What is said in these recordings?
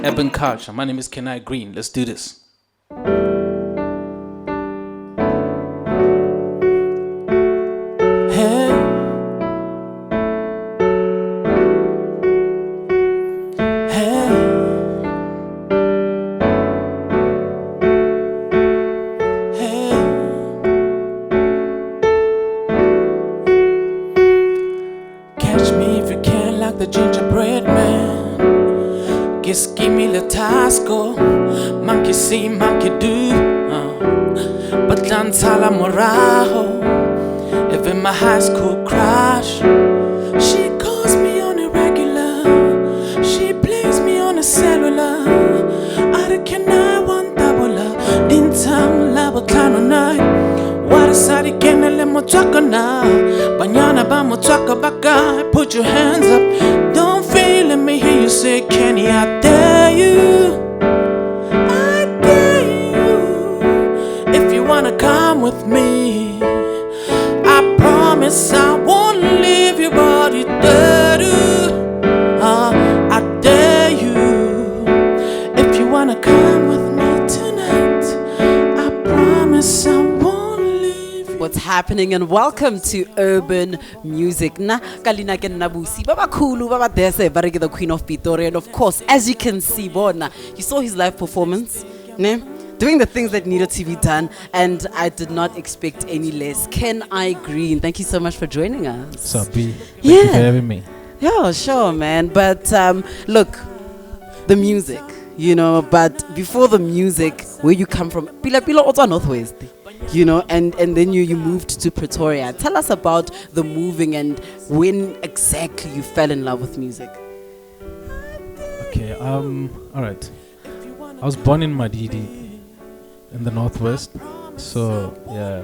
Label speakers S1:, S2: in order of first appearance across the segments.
S1: urban culture. My name is Kenai Green. Let's do this. Hey. Hey. Hey. Catch me if you can, like the gingerbread man. Just give me the tasco, monkey see, monkey do. But Lantala Moraho, if in my high school crush, she calls me on a regular, she plays me on a cellular. I can I want double in town, labo clown night. What is that again? Let me talk now. Banyana bamo talk baka. Put your hands up. Don't feel, let me hear you say, Kenny, I dare you. I dare you. If you wanna come with me, I promise I won't leave your body dirty. I dare you. If you wanna come with me tonight, I promise I won't.
S2: What's happening, and welcome to Urban Music. Na kalina ke nabusi baba khulu baba dese bareke the Queen of Pitori, and of course, as you can see, bona you saw his live performance, ne? Doing the things that needed to be done, and I did not expect any less. Kenai Green, thank you so much for joining us.
S1: Sabi, thank you for having me.
S2: Yeah, sure, man. But look, the music, you know. But before the music, where you come from, Pila Otta Northwest. You know, and then you moved to Pretoria. Tell us about the moving and when exactly you fell in love with music.
S1: Okay, all right. I was born in Madidi in the Northwest. So, yeah,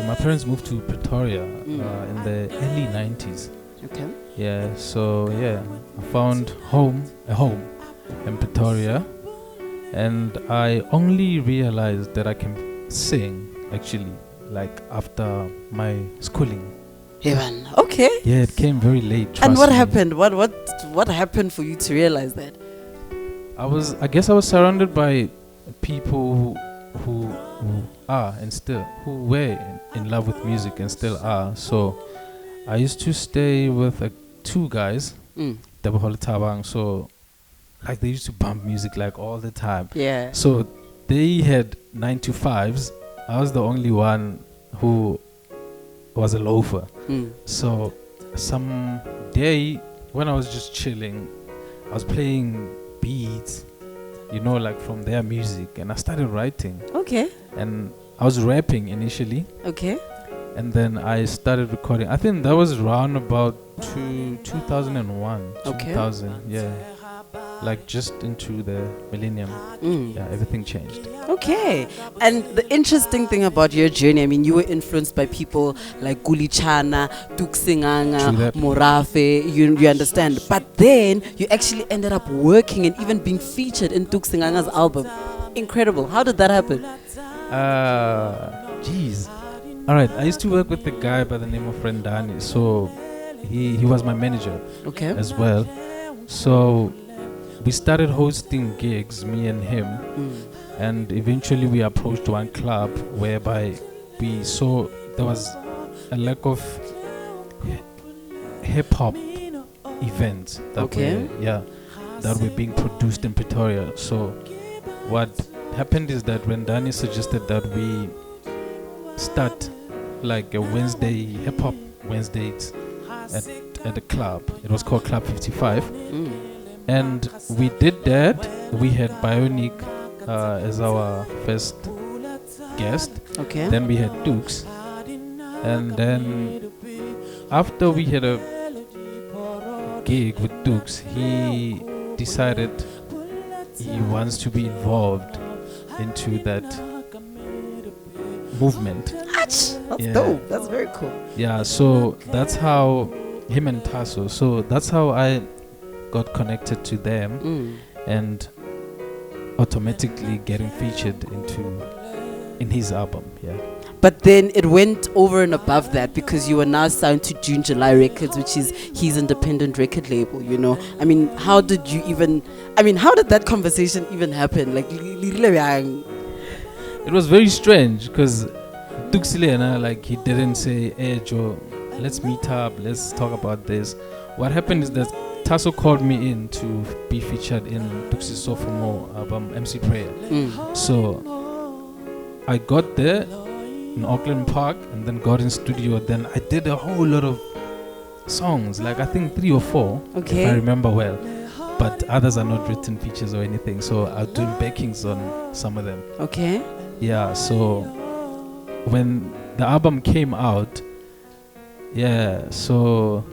S1: my parents moved to Pretoria in the early 90s.
S2: Okay.
S1: Yeah, so, yeah, I found a home in Pretoria. And I only realized that I can sing, actually, like after my schooling.
S2: Heaven. Okay.
S1: Yeah, it came very late.
S2: And what
S1: me.
S2: happened? What happened for you to realize that?
S1: I guess I was surrounded by people who were in love with music and still are. So I used to stay with two guys, Tabang. So like they used to bump music like all the time.
S2: Yeah.
S1: So they had 9 to 5s. I was the only one who was a loafer. So some day when I was just chilling, I was playing beats, you know, like from their music, and I started writing.
S2: Okay.
S1: And I was rapping initially.
S2: Okay.
S1: And then I started recording. I think that was around about 2001,
S2: okay.
S1: 2000, yeah. Like just into the millennium, yeah, everything changed.
S2: Okay, and the interesting thing about your journey, I mean, you were influenced by people like Khuli Chana, Tuks Senganga, Morafe, you understand. But then you actually ended up working and even being featured in Tuks Senganga's album. Incredible. How did that happen?
S1: Jeez. All right, I used to work with a guy by the name of Rendani. So he was my manager,
S2: okay,
S1: as well. So we started hosting gigs, me and him, and eventually we approached one club whereby we saw there was a lack of hip-hop events that were being produced in Pretoria. So what happened is that when Danny suggested that we start like a Wednesday, hip-hop Wednesdays at a club. It was called Club 55. And we did that. We had Bionic as our first guest.
S2: Okay.
S1: Then we had Dukes. And then after we had a gig with Dukes, he decided he wants to be involved into that movement.
S2: That's dope. That's very cool.
S1: Yeah, so that's how him and Tasso. So that's how I got connected to them and automatically getting featured in his album. Yeah.
S2: But then it went over and above that because you were now signed to June July Records, which is his independent record label, you know. I mean, how did that conversation even happen? Like,
S3: It was very strange because Tuks Senganga, like, he didn't say, "Hey Joe, let's meet up, let's talk about this." What happened is that Tasso called me in to be featured in Tuks' sophomore album, MC Prayer. So I got there in Auckland Park and then got in studio. Then I did a whole lot of songs, like I think 3 or 4, if I remember well. But others are not written features or anything, so I was doing backings on some of them.
S2: Okay.
S3: Yeah, so when the album came out, so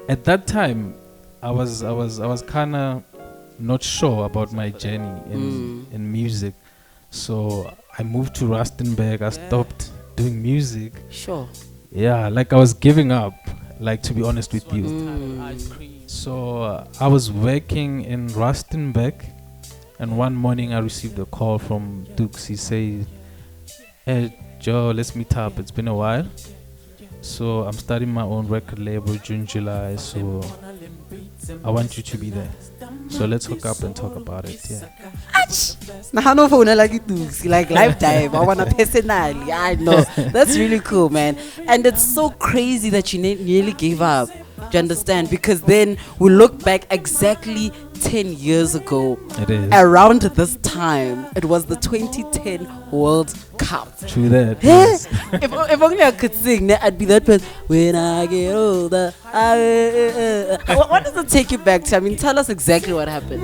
S3: at that time I was kind of not sure about my journey in music. So I moved to Rustenburg. I stopped doing music.
S2: Sure.
S3: Yeah, like I was giving up, like, to be honest with you. So I was working in Rustenburg, and one morning I received a call from Tuks. He said, "Hey Joe, let's meet up. It's been a while. So I'm starting my own record label June, July. So I want you to be there. So let's hook up and talk about it." Yeah.
S2: Nah, phone like it looks like lifetime. I wanna personally. I know. That's really cool, man. And it's so crazy that you nearly gave up. Do you understand? Because then we look back exactly 10 years ago.
S3: It is.
S2: Around this time, it was the 2010 World Cup.
S3: True that.
S2: Yes. if only I could sing, I'd be that person. When I get older, what does it take you back to? I mean, tell us exactly what happened.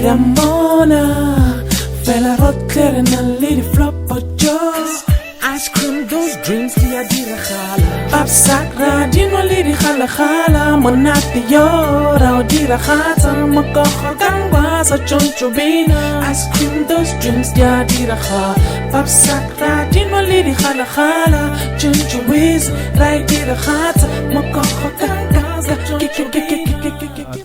S1: Ramona, fella rot clear and a lady flop of jaws. Ice cream, those dreams, the adira khala. Pap sakra, dino lady khala khala. Monati yora, odira khata. Makoha gangwa, sa chonchobina. Ice cream, those dreams, the adira khala. Pap sakra, dino lady khala khala. Chonchobiz, right dira khata. Makoha gangwa, sa chonchobina.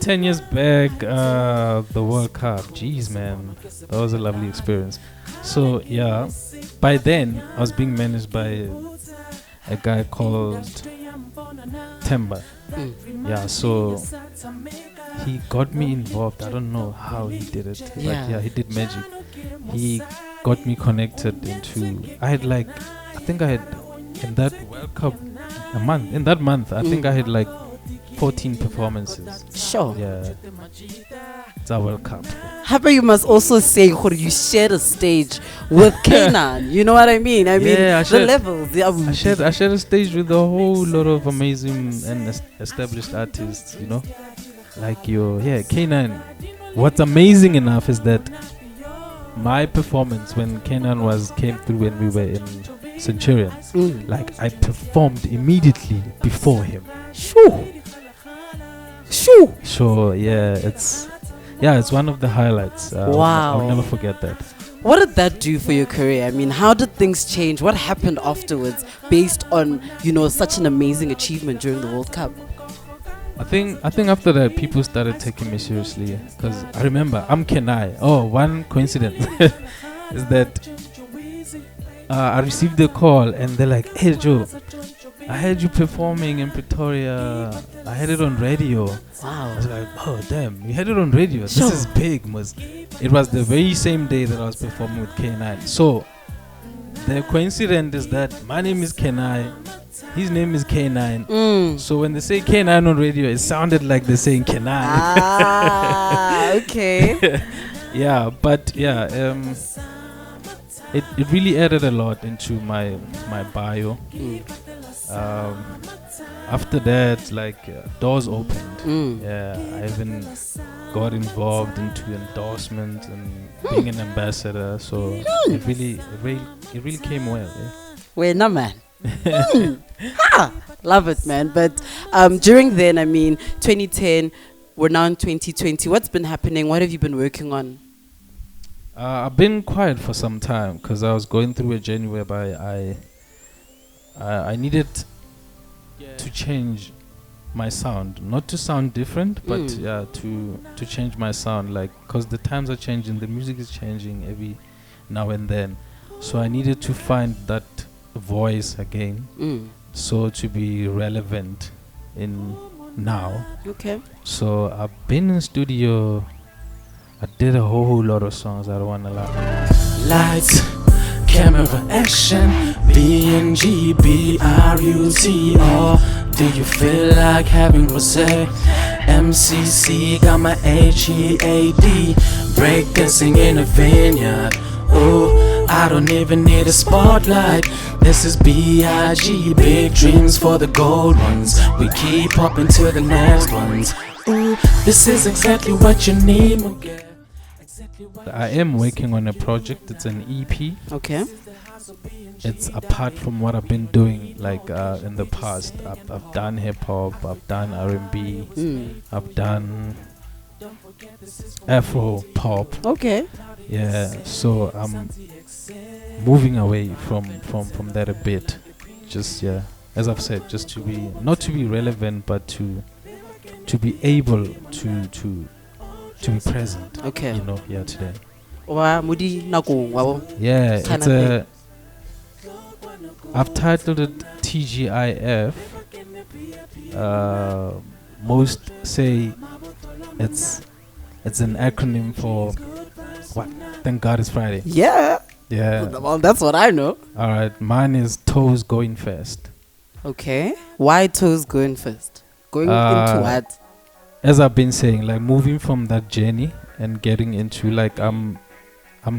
S3: 10 years back, the World Cup. Jeez, man, that was a lovely experience. So yeah, by then I was being managed by a guy called Temba. Yeah, so he got me involved. I don't know how he did it, but yeah, he did magic. He got me connected into. I think I had in that World Cup in that month, I think I had like 14 performances.
S2: Sure.
S3: Yeah. It's our World Cup.
S2: However, you must also say, you shared a stage with Kenan. You know what I mean? I mean, the levels.
S3: I shared a stage with a whole lot of amazing and established artists, you know? Like Kenan. What's amazing enough is that my performance when Kenan came through when we were in Centurion, like I performed immediately before him.
S2: Sure.
S3: It's one of the highlights.
S2: Wow.
S3: I'll never forget that.
S2: What did that do for your career? I mean, how did things change? What happened afterwards based on, such an amazing achievement during the World Cup?
S3: I think after that, people started taking me seriously. Because I remember, I'm Kenai. Oh, one coincidence is that I received a call and they're like, "Hey Joe, I heard you performing in Pretoria. I had it on radio."
S2: Wow.
S3: I was like, "Oh damn, you had it on radio. This is big." It was the very same day that I was performing with K9. So the coincidence is that my name is Kenai, his name is K9. So when they say K9 on radio, it sounded like they're saying Kenai.
S2: Okay.
S3: Yeah, but it really added a lot into my bio. After that, doors opened. Yeah, I even got involved into endorsement and being an ambassador. So it really came well. Yeah.
S2: Well, no man. Love it, man. But during then, 2010, we're now in 2020. What's been happening? What have you been working on?
S3: I've been quiet for some time because I was going through a journey whereby I needed to change my sound, not to sound different, but yeah, to change my sound, like, because the times are changing, the music is changing every now and then, so I needed to find that voice again, so to be relevant in now.
S2: Okay.
S3: So I've been in studio. I did a whole lot of songs. I don't want to lie.
S1: Lights, camera, action, BNGBRUTR. Do you feel like having rosé? MCC got my HEAD. Breakdancing in a vineyard. Oh, I don't even need a spotlight. This is B.I.G. Big dreams for the gold ones. We keep popping to the next ones. Ooh, this is exactly what you need, Muge.
S3: I am working on a project. It's an EP.
S2: Okay.
S3: It's apart from what I've been doing, like in the past. I've done hip hop, I've done R&B, I've done Afro pop.
S2: Okay.
S3: Yeah, so I'm moving away from that a bit. Just, yeah, as I've said, just to be not to be relevant, but to be able to be present.
S2: Okay.
S3: You know, yeah, today.
S2: Wa mudi nakong wa.
S3: Yeah,
S2: Kind
S3: it's
S2: of
S3: a. I've titled it TGIF. Most say it's an acronym for what? Thank God it's Friday.
S2: Yeah.
S3: Yeah.
S2: Well, that's what I know.
S3: All right. Mine is Toes Going Fast.
S2: Okay. Why toes going first? Going into what?
S3: As I've been saying, like moving from that journey and getting into like I'm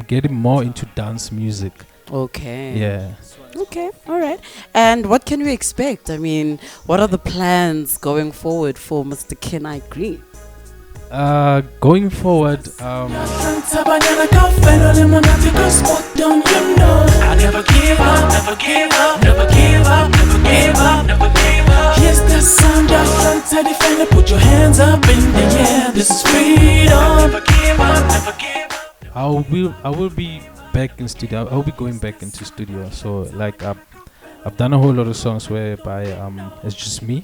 S3: getting more into dance music.
S2: Okay.
S3: Yeah.
S2: Okay. All right. And what can we expect? I mean, what are the plans going forward for Mr. Kenai Green?
S3: Going forward,
S1: I never give up, never give up, never give up, never give up, never give up. Here's the sound of Santa Defender. Put your hands up in the air. This is freedom. Never give up, never give up.
S3: I will be back in studio. I'll be going back into studio. So like I've done a whole lot of songs whereby it's just me.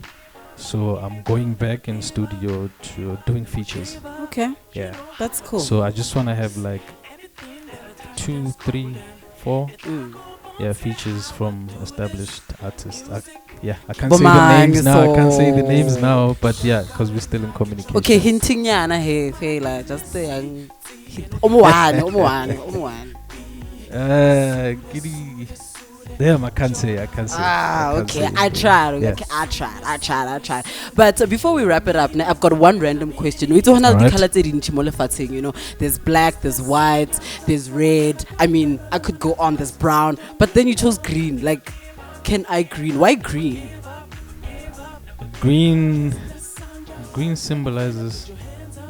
S3: So I'm going back in studio to doing features.
S2: Okay.
S3: Yeah.
S2: That's cool.
S3: So I just want to have like 2, 3, 4 features from established artists. I can't say the names now. I can't say the names now, but yeah, because we're still in communication.
S2: Okay, hinting yana hey fela just say omuwane.
S3: Giddy. Damn, I can't say.
S2: Okay. I tried.
S3: Yeah.
S2: Okay, I tried. But before we wrap it up, I've got one random question. We don't have the colors in Chimolefating, you know. There's black, there's white, there's red. I mean, I could go on. There's brown, but then you chose green. Like, can I green? Why green?
S3: Green symbolizes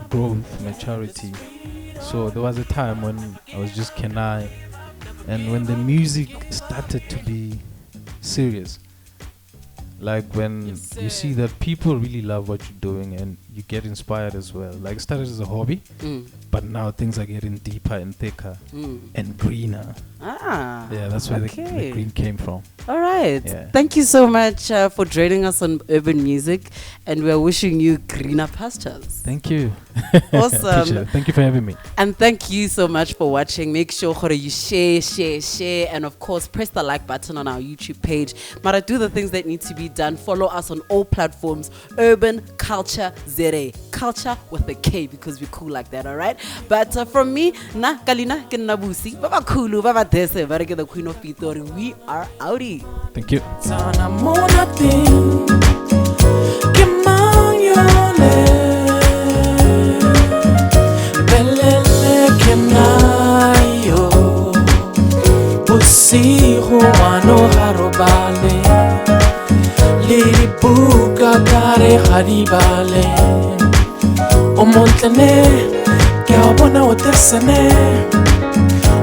S3: growth, maturity. So there was a time when I was just Kenai. And when the music started to be serious, like when you see that people really love what you're doing and you get inspired as well. Like it started as a hobby, but now things are getting deeper and thicker and greener. Yeah, that's where the green came from.
S2: All right.
S3: Yeah.
S2: Thank you so much for joining us on Urban Music, and we're wishing you greener pastures.
S3: Thank you.
S2: Awesome.
S3: Thank you for having me.
S2: And thank you so much for watching. Make sure you share, and of course press the like button on our YouTube page. Mara, do the things that need to be done. Follow us on all platforms. Urban Culture ZA. Culture with a K, because we're cool like that, all right? But from me, na Kalina Kenabusi, Baba Kulu, Baba Dese, Vareke the Queen of Pitori. We are outie.
S3: Thank you.
S1: Busiho wano harobale, lili buka kare haribale. Omontlane, kya bona otesane,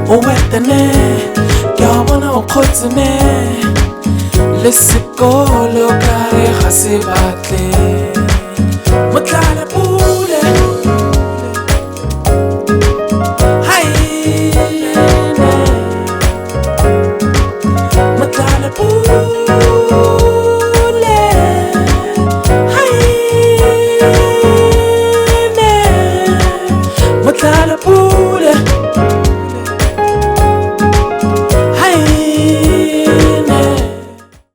S1: owetane, kya bona okotsane. Lesikolo kare hasibatle, mutlala